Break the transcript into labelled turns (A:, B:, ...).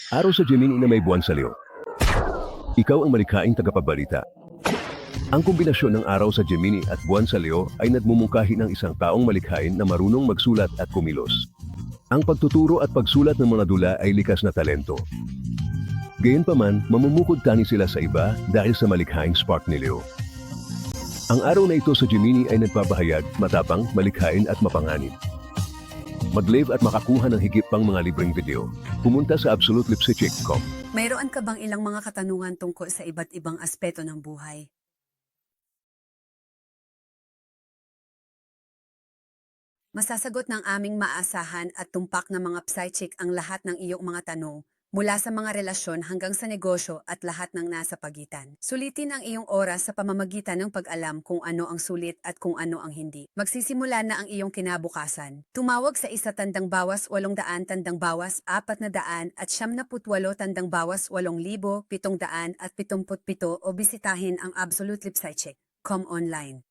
A: Araw sa Gemini na may buwan sa Leo. Ikaw ang malikhaing tagapagbalita. Ang kombinasyon ng araw sa Gemini at buwan sa Leo ay nagmumungkahi ng isang taong malikhain na marunong magsulat at kumilos. Ang pagtuturo at pagsulat ng mga dula ay likas na talento. Gayunpaman, mamumukod tani sila sa iba dahil sa malikhaing spark ni Leo. Ang araw na ito sa Gemini ay nagpapahayag, matapang, malikhain at mapanganib. Mag-live at makakuha ng higit pang mga libreng video. Pumunta sa absolutelipsycheck.com.
B: Mayroon ka bang ilang mga katanungan tungkol sa iba't ibang aspeto ng buhay? Masasagot ng aming maasahan at tumpak na mga psychic ang lahat ng iyong mga tanong, mula sa mga relasyon hanggang sa negosyo at lahat ng nasa pagitan. Sulitin ang iyong oras sa pamamagitan ng pag-alam kung ano ang sulit at kung ano ang hindi. Magsisimula na ang iyong kinabukasan. Tumawag sa 1-800-800 at 78-800-777 o bisitahin ang absolutelipsycheck.com online.